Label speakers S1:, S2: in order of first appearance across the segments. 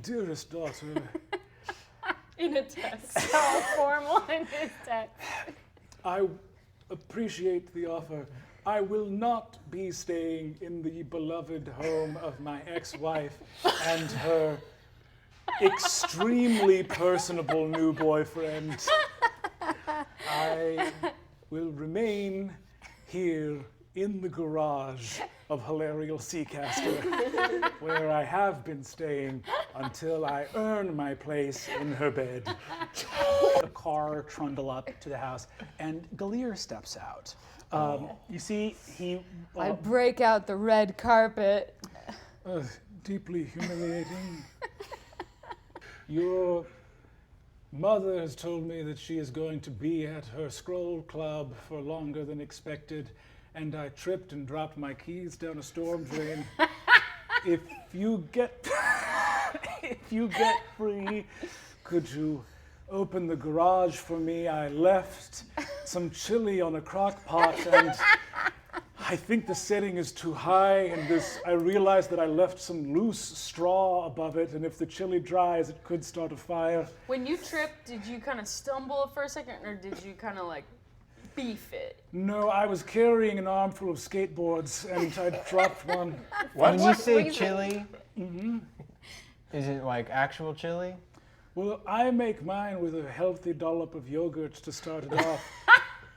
S1: dearest daughter.
S2: In a text.
S3: So formal in his text.
S1: I appreciate the offer. I will not be staying in the beloved home of my ex-wife and her extremely personable new boyfriend. I will remain here in the garage of Hilarial Seacaster, where I have been staying until I earn my place in her bed.
S4: The car trundle up to the house, and Gilear steps out. You see, he.
S3: I break out the red carpet.
S1: Deeply humiliating. Your mother has told me that she is going to be at her scroll club for longer than expected, and I tripped and dropped my keys down a storm drain. If you get free, could you open the garage for me? I left some chili on a crock pot, and I think the setting is too high, and I realized that I left some loose straw above it, and if the chili dries, it could start a fire.
S2: When you tripped, did you kind of stumble for a second, or did you kind of like beef it?
S1: No, I was carrying an armful of skateboards, and I dropped one.
S5: When you say
S2: reason?
S5: chili, is it like actual chili?
S1: Well, I make mine with a healthy dollop of yogurt to start it off,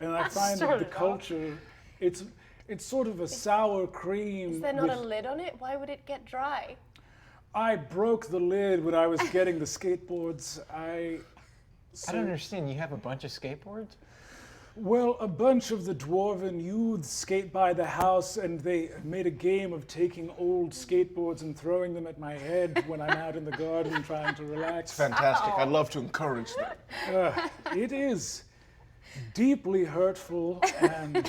S1: and I find that the culture, it's sort of a sour cream.
S6: Is there not a lid on it? Why would it get dry?
S1: I broke the lid when I was getting the skateboards.
S5: I don't understand. You have a bunch of skateboards?
S1: Well, a bunch of the dwarven youths skate by the house, and they made a game of taking old skateboards and throwing them at my head when I'm out in the garden trying to relax.
S7: Fantastic. I'd love to encourage that.
S1: It is deeply hurtful and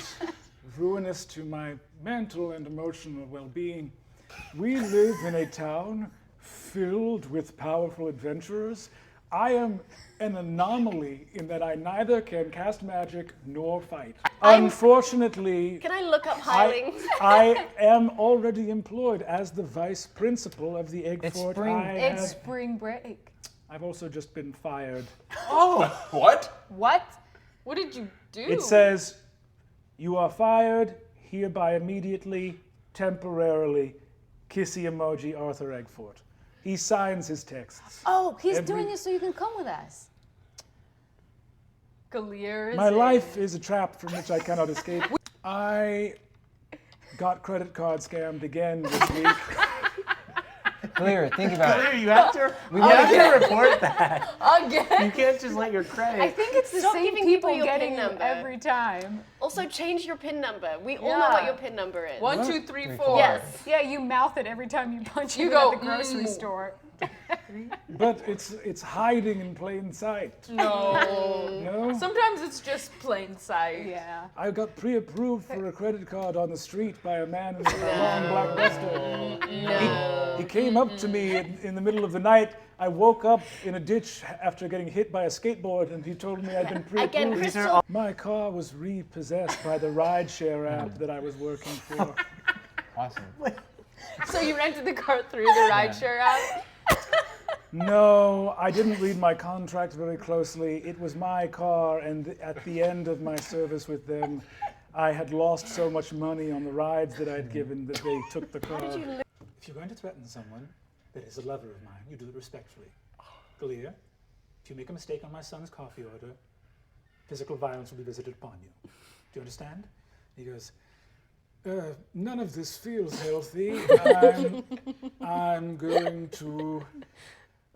S1: ruinous to my mental and emotional well-being. We live in a town filled with powerful adventurers. I am an anomaly in that I neither can cast magic nor fight. Unfortunately,
S6: Can I look up Hirelings?
S1: I am already employed as the vice principal of the Egg
S5: It's
S1: Fort.
S5: spring-
S3: It's spring break.
S1: I've also just been fired.
S7: What?
S3: What?
S2: What did you do?
S1: It says, "You are fired, hereby immediately, temporarily, kissy emoji, Arthur Eggfort." He signs his texts.
S3: Oh, he's
S1: Every-
S3: doing it so you can come with us.
S2: Gilear is
S1: My
S2: in.
S1: life is a trap from which I cannot escape. I got credit card scammed again this week.
S5: Gilear, think about it.
S7: You have to.
S5: We have to report that.
S2: Again?
S7: You can't just let your credit.
S3: I think it's the
S6: Stop
S3: same
S6: giving
S3: people
S6: people your
S3: getting
S6: PIN
S3: you
S6: number.
S3: every time.
S6: Also, change your PIN number. We all know
S2: Yeah.
S6: what your PIN number is.
S2: 1, 2, 3, 4.
S6: Yes.
S3: Yeah, you mouth it every time you punch
S2: You
S3: in
S2: go,
S3: at the grocery
S2: "Mm."
S3: store.
S1: But it's hiding in plain sight.
S2: No.
S1: No?
S2: Sometimes it's just plain sight.
S3: Yeah.
S1: I got pre-approved for a credit card on the street by a man in a long black duster. He came up to me in the middle of the night. I woke up in a ditch after getting hit by a skateboard, and he told me I'd been
S6: Again,
S1: pre-approved.
S6: Crystal.
S1: My car was repossessed by the rideshare app that I was working for.
S5: Awesome.
S2: So you rented the car through the rideshare app?
S1: No, I didn't read my contract very closely. It was my car, and at the end of my service with them, I had lost so much money on the rides that I'd given that they took the car. If you're going to threaten someone that is a lover of mine, you do it respectfully. Gilear, if you make a mistake on my son's coffee order, physical violence will be visited upon you. Do you understand? He goes, none of this feels healthy. I'm going to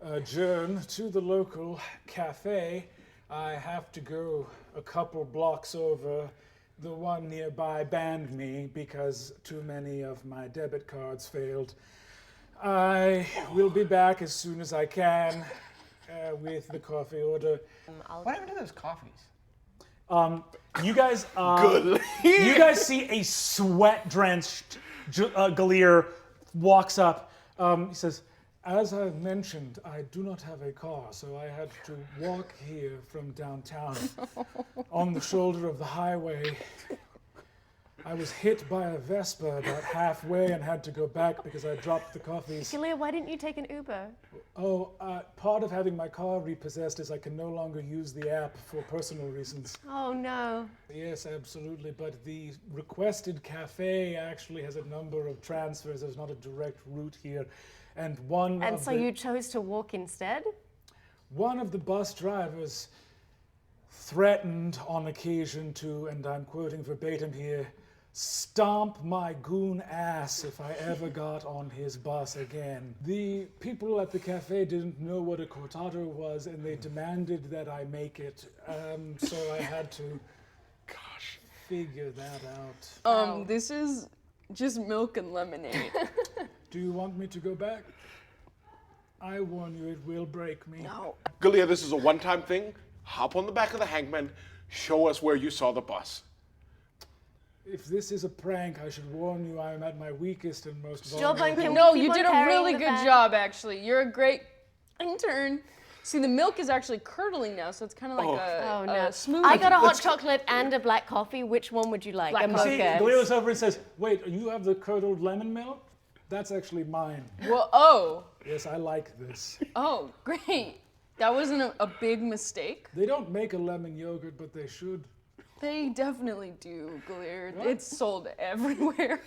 S1: adjourn to the local cafe. I have to go a couple blocks over. The one nearby banned me because too many of my debit cards failed. I will be back as soon as I can with the coffee order.
S5: What happened to those coffees?
S1: You guys, you guys see a sweat-drenched Gilear walks up. He says, "As I mentioned, I do not have a car, so I had to walk here from downtown on the shoulder of the highway. I was hit by a Vespa about halfway and had to go back because I dropped the coffees.
S6: Gilear, why didn't you take an Uber?
S1: Oh, part of having my car repossessed is I can no longer use the app for personal reasons.
S6: Oh no.
S1: Yes, absolutely, but the requested cafe actually has a number of transfers. There's not a direct route here. And
S6: And so you chose to walk instead?
S1: one of the bus drivers threatened on occasion to, and I'm quoting verbatim here, stomp my goon ass if I ever got on his bus again. The people at the cafe didn't know what a cortado was, and they demanded that I make it. So I had to, figure that out.
S2: This is just milk and lemonade.
S1: Do you want me to go back? I warn you, it will break me.
S2: No.
S7: Gilear, this is a one-time thing. Hop on the back of the hangman. Show us where you saw the bus.
S1: If this is a prank, I should warn you, I am at my weakest and most
S6: Job
S1: vulnerable.
S6: can
S2: No,
S6: keep
S2: you
S6: on
S2: did a
S6: carrying
S2: really
S6: the
S2: good
S6: bag.
S2: job, actually. You're a great intern. See, the milk is actually curdling now, so it's kind of like
S6: Oh no.
S2: a smooth.
S6: I got a hot chocolate and a black coffee. Which one would you like?
S2: Black
S6: a
S2: coffee.
S1: See,
S6: mocha.
S1: Gilear looks over and says, wait, you have the curdled lemon milk? That's actually mine.
S2: Well, oh,
S1: Yes, I like this.
S2: oh, great. That wasn't a big mistake.
S1: They don't make a lemon yogurt, but they should.
S2: They definitely do, Gilear. It's sold everywhere.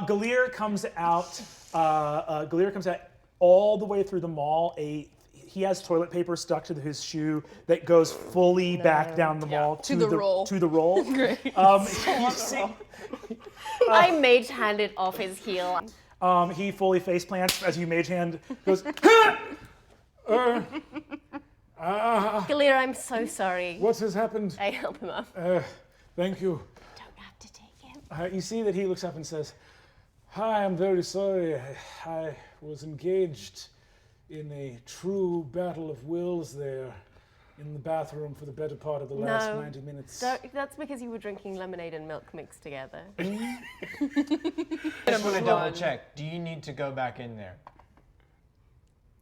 S4: Gilear comes out. Gilear comes out all the way through the mall. He has toilet paper stuck to his shoe that goes fully back down the mall
S2: To the roll.
S4: To the roll.
S2: Great.
S4: You see,
S6: I mage handed off his heel.
S4: he fully face plants as you mage hand goes.
S6: Gilear, I'm so sorry.
S1: What has happened?
S6: I help him up.
S1: Thank you.
S6: Don't have to take him.
S1: You see that he looks up and says, hi, I'm very sorry. I was engaged in a true battle of wills there in the bathroom for the better part of the last
S6: No.
S1: 90 minutes.
S6: That's because you were drinking lemonade and milk mixed together.
S5: I just want to double check. Do you need to go back in there?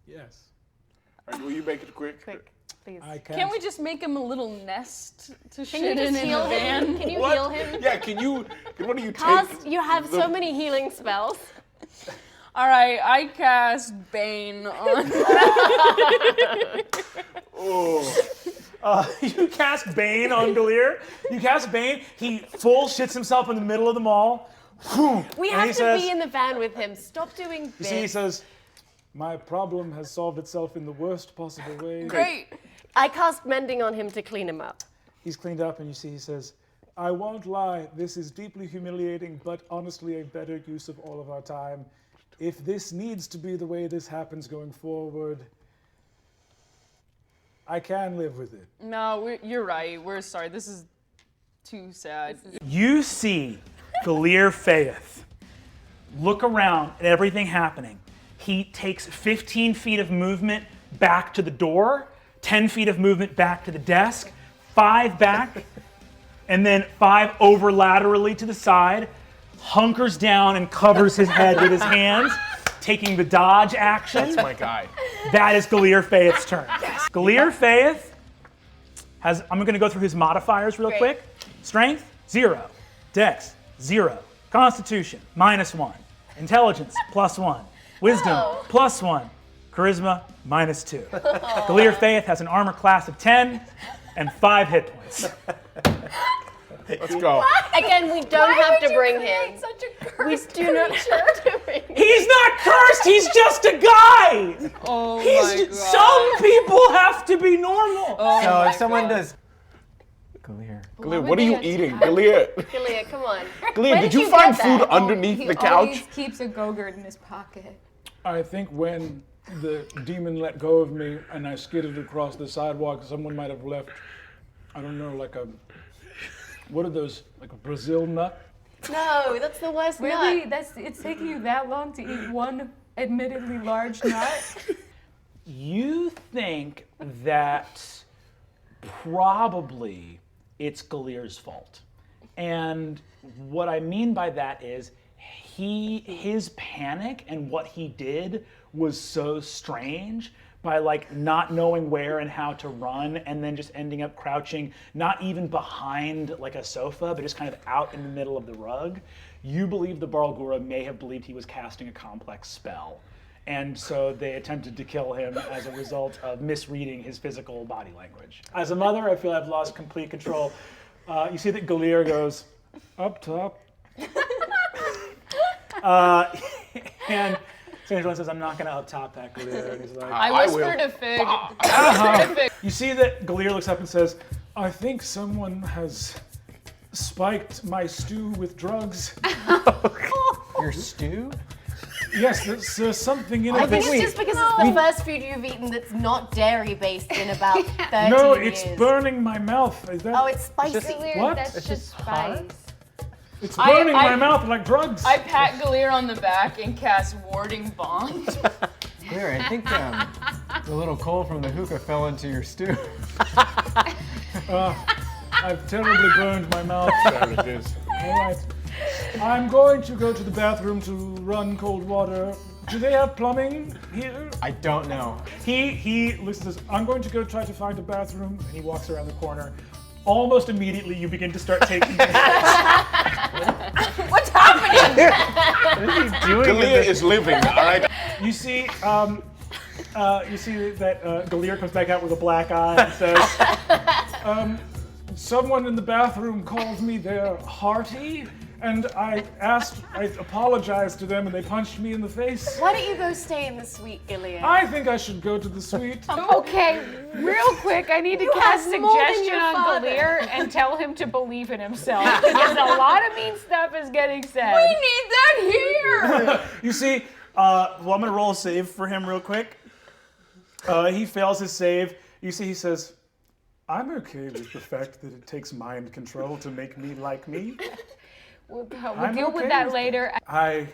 S1: Yes,
S7: All right, will you make it quick?
S6: Quick, please.
S1: I can.
S2: Can't we just make him a little nest to
S6: Can
S2: shit
S6: you
S2: in
S6: just
S2: in
S6: heal
S2: the van?
S6: him? Can you
S7: What?
S6: heal him?
S7: Yeah, can one of you
S6: Cast,
S7: take
S6: you have so many healing spells.
S2: All right, I cast Bane on.
S4: You cast Bane on Gilear. You cast Bane. He full shits himself in the middle of the mall.
S6: We
S4: And
S6: have
S4: he
S6: to
S4: says-
S6: be in the van with him. Stop doing
S1: You see, he
S6: bits.
S1: says, my problem has solved itself in the worst possible way.
S2: Great.
S6: I cast mending on him to clean him up.
S1: He's cleaned up, and you see he says, I won't lie, this is deeply humiliating, but honestly a better use of all of our time. If this needs to be the way this happens going forward, I can live with it.
S2: No, you're right. We're sorry. This is too sad.
S4: You see Gilear Faeth look around at everything happening. He takes 15 feet of movement back to the door, 10 feet of movement back to the desk, 5 back, and then 5 over laterally to the side, hunkers down and covers his head with his hands, taking the dodge action.
S7: That's my guy.
S4: That is Gilear Faeth's turn. Gilear Faeth has, I'm going to go through his modifiers real
S6: Great.
S4: quick. Strength, 0. Dex, 0. Constitution, -1. Intelligence, +1. Wisdom, +1. Charisma, -2. Gilear Faeth has an armor class of 10 and 5 hit points.
S7: Let's go.
S6: Again, we don't have to bring him.
S3: Such a
S6: We
S3: cursed
S6: do not have to bring him.
S4: He's not cursed, he's just a guy!
S2: Oh my god.
S4: Some people have to be normal.
S5: So if someone does. Gilear.
S7: Gilear, what are you eating? Gilear,
S6: Gilear, come on.
S7: Gilear,
S6: Where
S7: did
S6: did
S7: you
S6: you
S7: find
S6: get
S7: food
S6: that?
S7: underneath
S3: He
S7: the
S3: always
S7: couch?
S3: keeps a Go-Gurt in his pocket.
S1: I think when the demon let go of me and I skidded across the sidewalk, someone might have left, I don't know, like a, what are those, like a Brazil nut?
S6: No, that's the worst
S3: Really?
S6: nut.
S3: It's taking you that long to eat one admittedly large nut?
S4: You think that probably it's Gilear's fault. And what I mean by that is his panic and what he did was so strange, by like not knowing where and how to run, and then just ending up crouching, not even behind like a sofa, but just kind of out in the middle of the rug. You believe the Barlgura may have believed he was casting a complex spell. And so they attempted to kill him as a result of misreading his physical body language. As a mother, I feel I've lost complete control. You see that Gilear goes, up top. And so Angela says, I'm not going to up top that Gilear. And he's like,
S2: I whispered to Fig. I whispered to Fig.
S4: you see that Gilear looks up and says,
S1: I think someone has spiked my stew with drugs.
S5: Your stew?
S1: Yes, there's something in it.
S6: I think
S1: that-
S6: it's just because it's the first food you've eaten that's not dairy based in about 30
S1: No,
S6: years.
S1: it's burning my mouth. Is that?
S6: Oh, it's spicy.
S1: What?
S3: That's
S5: It's
S3: just
S5: just hot?
S3: spice.
S1: It's burning
S2: I-
S1: my mouth like drugs.
S2: I pat Gilear on the back and cast Warding Bond.
S5: Clear, I think the little coal from the hookah fell into your stew.
S1: I've terribly burned my mouth.
S7: There it is.
S1: All right. I'm going to go to the bathroom to run cold water. Do they have plumbing here?
S5: I don't know.
S4: he looks and says, I'm going to go try to find a bathroom. And he walks around the corner. Almost immediately, you begin to start taking
S2: What's happening?
S7: Gilear is living, all right?
S4: You see that Gilear comes back out with a black eye and says,
S1: Someone in the bathroom called me their hearty, and I apologized to them, and they punched me in the face.
S6: Why don't you go stay in the suite, Gilead?
S1: I think I should go to the suite.
S3: Okay, real quick, I need to
S6: You
S3: cast
S6: have more than
S3: suggestion
S6: your
S3: on
S6: father.
S3: Gilear and tell him to believe in himself. Because a lot of mean stuff is getting said.
S2: We need that here.
S4: you see, well, I'm going to roll a save for him real quick. He fails his save. You see, he says,
S1: I'm okay with the fact that it takes mind control to make me like me.
S3: We'll
S1: I'm
S3: deal
S1: okay
S3: with that
S1: with
S3: later.
S1: I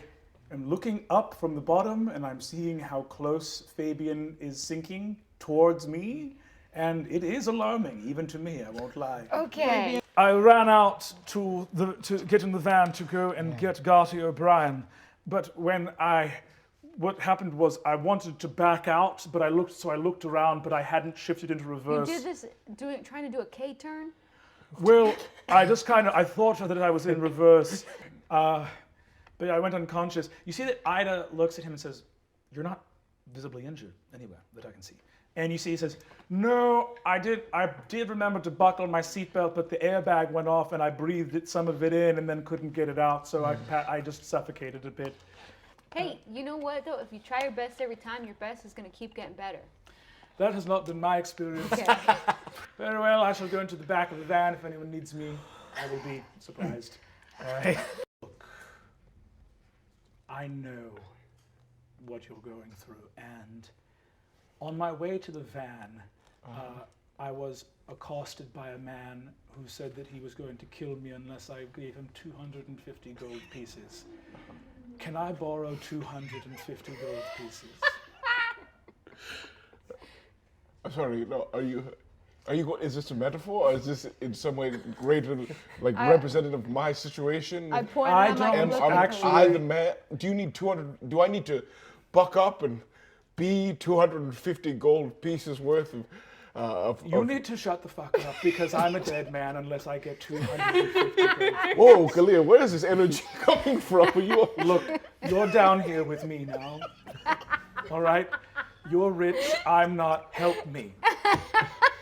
S1: am looking up from the bottom, and I'm seeing how close Fabian is sinking towards me, and it is alarming, even to me, I won't lie.
S3: Okay.
S1: I ran out to get in the van to go and get Garty O'Brien, but what happened was I wanted to back out, but I looked around, but I hadn't shifted into
S3: You
S1: reverse.
S3: did this trying to do a K-turn?
S1: Well, I thought that I was in reverse, but I went unconscious. You see that Ida looks at him and says, "You're not visibly injured anywhere that I can see." And you see he says, "No, I did remember to buckle my seatbelt, but the airbag went off and I breathed some of it in and then couldn't get it out, so I just suffocated a bit."
S3: Hey, you know what though? If you try your best every time, your best is gonna keep getting better.
S1: That has not been my experience.
S3: Okay.
S1: Very well, I shall go into the back of the van if anyone needs me. I will be surprised. All right. Look, I know what you're going through, and on my way to the van, I was accosted by a man who said that he was going to kill me unless I gave him 250 gold pieces. Can I borrow 250 gold pieces?
S7: I'm sorry, no, is this a metaphor, or is this in some way greater, like representative of my situation?
S3: I point
S1: I
S3: out like
S1: don't
S3: look
S7: Am
S3: at
S1: actually-
S7: I the man? Do you need 200? Do I need to buck up and be 250 gold pieces worth of?
S1: You need to shut the fuck up because I'm a dead man unless I get 250 gold.
S7: Whoa, Gilear, where is this energy coming from?
S1: Look, you're down here with me now. All right? You're rich, I'm not. Help me.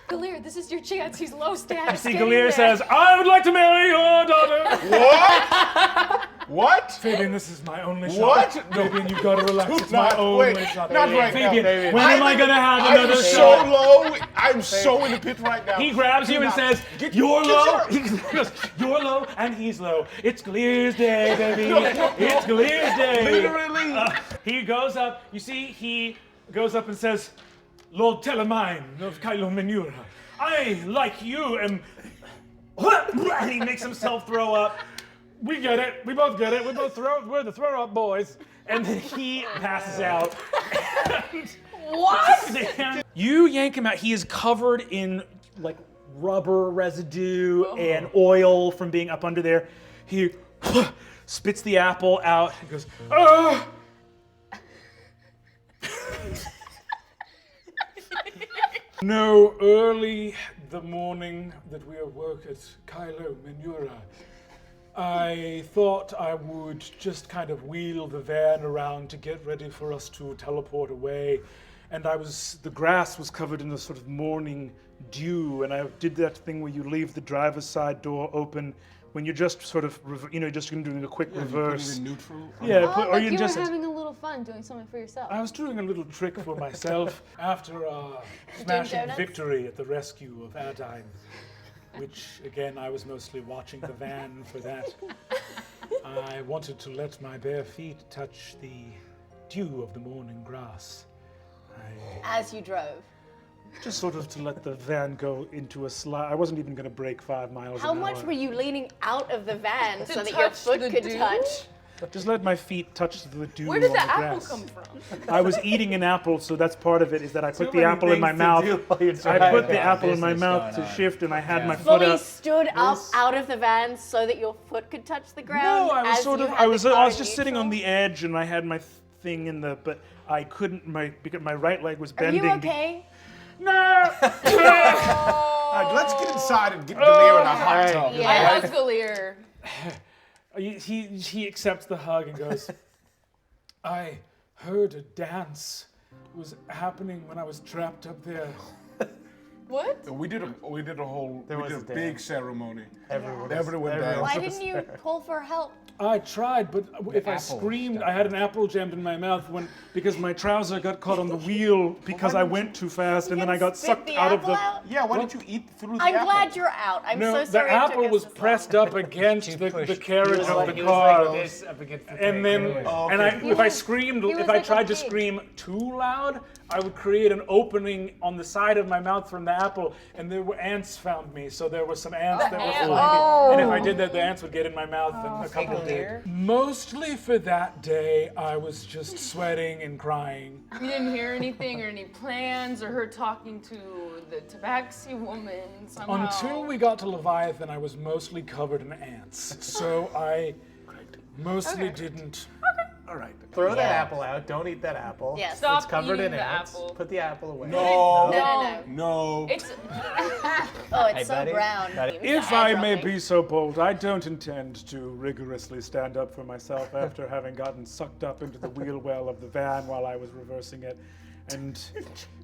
S3: Gilear, this is your chance. He's low status.
S4: see
S3: Get in
S4: Gilear
S3: there.
S4: says, I would like to marry your daughter.
S7: What? What?
S1: Fabian, this is my only shot.
S7: What?
S1: Fabian, you've got to relax.
S7: Do
S1: It's my
S7: not-
S1: only
S7: wait,
S1: shot.
S7: not right now,
S4: Fabian,
S7: David.
S4: when am I going to have
S7: I'm
S4: another
S7: so
S4: shot?
S7: low. I'm so in the pit right now.
S4: He grabs you and
S7: not-
S4: says,
S7: Get-
S4: you're
S7: get
S4: low.
S7: your-
S4: He goes, you're low and he's low. It's Gilear's day, baby.
S7: No,
S4: It's Gilear's day.
S7: Literally.
S4: He goes up, you see, he goes up and says, Lord Telemine of Kylo Menura, I, like you, am... And he makes himself throw up.
S1: We get it. We both get it. We're the throw-up boys.
S4: And then he passes out.
S2: What?
S4: You yank him out. He is covered in like rubber residue and oil from being up under there. He spits the apple out. He goes, oh!
S1: No, early the morning that we awoke at Kylo Menura, I thought I would just kind of wheel the van around to get ready for us to teleport away. And the grass was covered in a sort of morning dew, and I did that thing where you leave the driver's side door open when you're just sort of, just doing a quick reverse.
S7: Put it in neutral.
S1: Yeah,
S2: Oh,
S1: or
S2: like
S1: you
S2: you
S1: just.
S2: were having a little fun doing something for yourself.
S1: I was doing a little trick for myself after a smashing
S6: donuts?
S1: victory at the rescue of Adine, which, again, I was mostly watching the van for that. I wanted to let my bare feet touch the dew of the morning grass.
S6: As you drove.
S1: Just sort of to let the van go into a slide. I wasn't even going to break 5 miles
S6: How
S1: an hour.
S6: much were you leaning out of the van so that your
S2: touch
S6: foot
S2: the
S6: could
S2: dew?
S6: touch?
S1: Just let my feet touch the dew
S2: Where did
S1: on
S2: the
S1: the
S2: apple
S1: grass.
S2: come from?
S1: I was eating an apple, so that's part of it, is that I put the
S5: many
S1: apple in my
S5: things to
S1: mouth.
S5: do while you're
S1: I
S5: driving.
S1: put the apple in my
S5: Business
S1: mouth
S5: going
S1: to
S5: on.
S1: shift, and I had
S5: Yeah.
S1: my foot
S6: Fully
S1: up.
S6: stood up out of the van so that your foot could touch the ground.
S1: No, I was
S6: as
S1: sort
S6: you
S1: of.
S6: had
S1: I
S6: the
S1: was.
S6: car
S1: I was
S6: in
S1: just sitting on
S6: neutral?
S1: the edge, and I had my thing in the. But I couldn't. Because my right leg was
S6: Are
S1: bending.
S6: you okay?
S1: No.
S7: All right, let's get inside and get Gilear in a hot tub.
S2: I
S6: Yeah.
S2: hug Gilear.
S1: He accepts the hug and goes. I heard a dance was happening when I was trapped up there.
S2: What?
S7: We did a whole
S5: was a
S7: big
S5: dance.
S7: ceremony.
S5: Everyone
S7: Everyone
S5: everyone-
S7: danced.
S6: Why didn't you call for help?
S1: I tried, but if I
S5: apple
S1: screamed,
S5: stuck
S1: I had an apple jammed in my mouth because my trouser got caught on the wheel because I went too fast, and then I got
S6: Spit
S1: sucked
S6: the
S1: out of
S6: apple
S1: the.
S6: out?
S7: Yeah, why didn't you eat through the
S6: I'm
S7: apple?
S6: glad you're out. I'm
S1: No,
S6: so
S1: the
S6: sorry. it took
S1: apple
S6: us
S1: was
S6: this long.
S1: pressed up against the carriage of the
S5: He was
S1: car.
S5: like this up against the
S1: And then,
S5: tank.
S1: and I,
S6: He
S1: if I
S6: was-
S1: screamed,
S6: he
S1: if
S6: was
S1: I
S6: like a
S1: tried to
S6: pig.
S1: scream too loud, I would create an opening on the side of my mouth from the apple, and there were ants found me. So there were some ants that were
S2: ant-
S1: flying, and if I did that, the ants would get in my mouth, and a couple
S2: Gilear.
S1: did. Mostly for that day, I was just sweating and crying.
S2: You didn't hear anything or any plans or her talking to the tabaxi woman somehow.
S1: Until we got to Leviathan, I was mostly covered in ants, so I mostly didn't.
S7: All right.
S5: Throw that
S6: Yeah.
S5: apple out. Don't eat that apple.
S6: Yes.
S2: Stop
S5: It's covered
S2: eating
S5: in
S2: the
S5: ants.
S2: apple.
S5: Put the apple away.
S7: No.
S6: No.
S7: No.
S2: It's
S6: Oh, it's
S5: Hey,
S6: so
S5: buddy.
S6: brown.
S5: Buddy.
S1: If I may be so bold, I don't intend to rigorously stand up for myself after having gotten sucked up into the wheel well of the van while I was reversing it and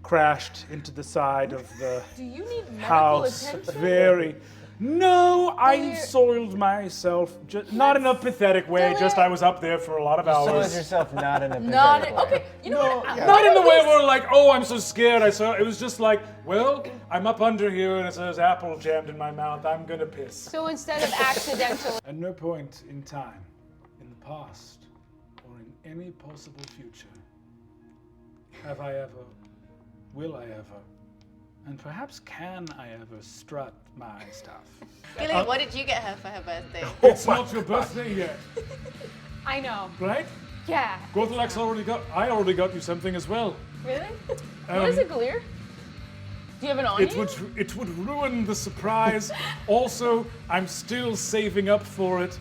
S1: crashed into the side of the
S2: do you need medical
S1: house.
S2: attention?
S1: Very. No, I
S2: Gilear.
S1: soiled myself. Not in a pathetic way, just I was up there for a lot of
S5: Soil
S1: hours.
S5: yourself not in a
S2: Not
S5: pathetic way.
S2: okay. You know what?
S1: Not in the way where like, oh, I'm so scared. I saw. It was just like, well, I'm up under here and there's apple jammed in my mouth. I'm gonna piss.
S3: So instead of accidentally.
S1: At no point in time, in the past, or in any possible future, have I ever, will I ever, and perhaps can I ever strut my stuff.
S6: Gilear, what did you get her for her birthday?
S1: It's not your birthday yet,
S3: I know.
S1: right?
S3: Yeah.
S1: Gorthalax I already got you something as well.
S2: Really? What is it, Gilear? Do you have it on
S1: It
S2: you?
S1: would ruin the surprise. Also, I'm still saving up for it.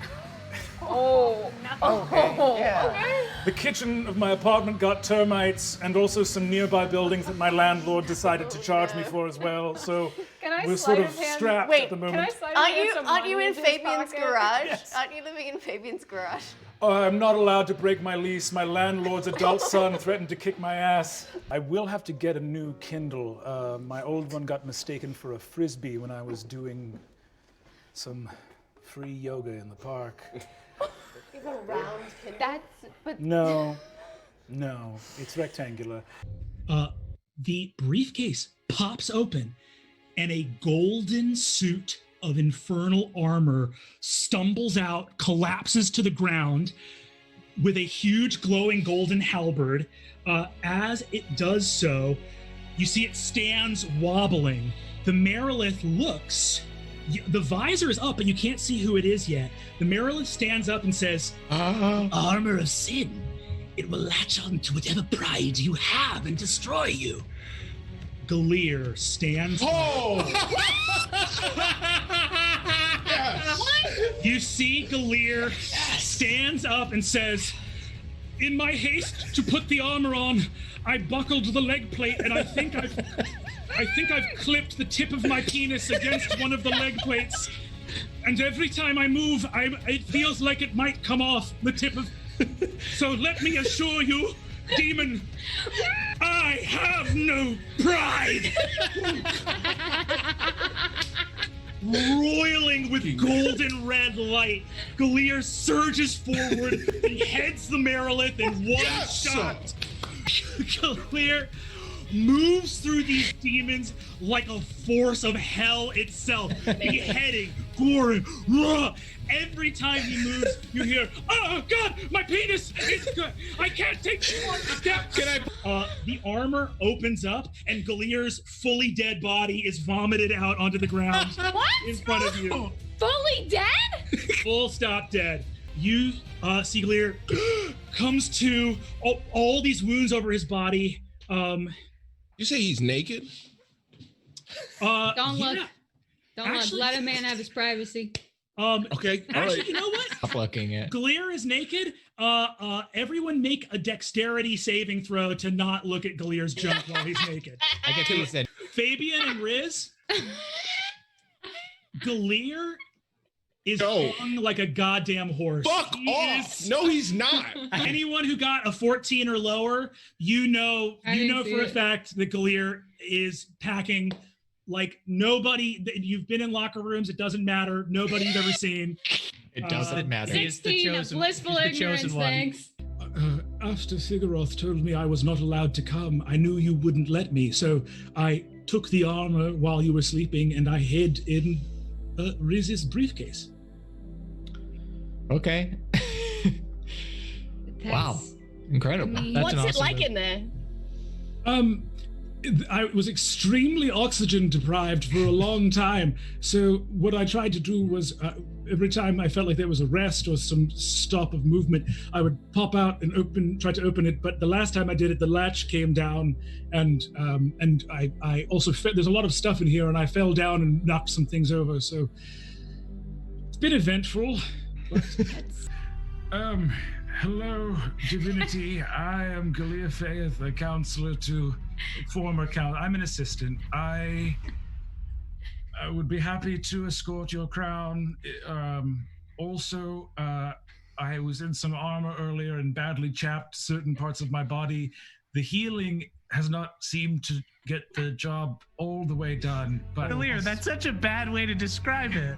S2: Oh.
S5: Okay. Yeah.
S2: Okay.
S1: The kitchen of my apartment got termites and also some nearby buildings that my landlord decided to charge me for as well. So
S3: Can I
S1: we're
S3: slide
S1: sort of
S3: his hand?
S1: strapped
S6: Wait,
S1: at the
S3: Can I
S1: moment.
S3: slide
S6: Aren't
S3: his
S6: you
S3: hand some
S6: aren't you
S3: money
S6: in
S3: into his
S6: Fabian's
S3: pocket?
S6: garage?
S1: Yes.
S6: Aren't you living in Fabian's garage?
S1: I'm not allowed to break my lease. My landlord's adult son threatened to kick my ass. I will have to get a new Kindle. My old one got mistaken for a frisbee when I was doing some free yoga in the park.
S6: You have a round Kindle.
S3: That's but
S1: No, it's rectangular.
S8: The briefcase pops open, and a golden suit of infernal armor stumbles out, collapses to the ground with a huge glowing golden halberd. As it does so, you see it stands wobbling. The Merilith looks. The visor is up, and you can't see who it is yet. The Merilith stands up and says, "Armor of sin. It will latch on to whatever pride you have and destroy you." Gilear stands. You see Gilear stands up and says, in my haste to put the armor on, I buckled the leg plate, and I think I've clipped the tip of my penis against one of the leg plates. And every time I move, it feels like it might come off the tip of. So let me assure you, demon, I have no pride. Roiling with golden red light, Gilear surges forward and heads the Marilith in one shot. Gilear moves through these demons like a force of hell itself, beheading, goring, raw. Every time he moves, you hear, "Oh God, my penis is good. I can't take one step." The armor opens up, and Gilear's fully dead body is vomited out onto the ground in front of you.
S3: Fully dead?
S8: Full stop dead. You see Gilear comes to all these wounds over his body.
S9: You say he's naked?
S10: Don't look.
S8: Yeah.
S10: Don't
S8: Actually-
S10: look. Let a man have his privacy.
S9: Okay. All
S8: Actually,
S9: right.
S8: you know what?
S5: Stop looking at.
S8: Gilear is naked. Everyone make a dexterity saving throw to not look at Gilear's junk while he's naked.
S5: I get you said.
S8: Fabian and Riz, Gilear is
S9: No.
S8: hung like a goddamn horse.
S9: Fuck
S8: He
S9: off!
S8: is-
S9: No, he's not.
S8: Anyone who got a 14 or lower, you know
S10: I didn't
S8: for a
S10: see it.
S8: fact that Gilear is packing like nobody. You've been in locker rooms. It doesn't matter. Nobody you've ever seen.
S5: It doesn't matter.
S9: He's the
S10: 16 of
S9: chosen-
S10: blissful
S9: he's the
S10: ignorance,
S9: chosen one.
S10: thanks.
S8: After Figoroth told me I was not allowed to come, I knew you wouldn't let me, so I took the armor while you were sleeping and I hid in Riz's briefcase.
S5: Okay. Wow.
S10: That's-
S5: Incredible.
S10: I mean-
S5: That's
S6: What's
S5: an
S6: it
S5: awesome
S6: like
S5: move.
S6: in there?
S8: I was extremely oxygen deprived for a long time. So what I tried to do was every time I felt like there was a rest or some stop of movement, I would pop out and try to open it. But the last time I did it, the latch came down, and I also there's a lot of stuff in here, and I fell down and knocked some things over. So it's been eventful. But, hello, divinity. I am Gilear Faith, a counselor to former count. I'm an assistant. I would be happy to escort your crown. Also, I was in some armor earlier and badly chapped certain parts of my body. The healing has not seemed to get the job all the way done. But
S11: Gilear, that's such a bad way to describe it.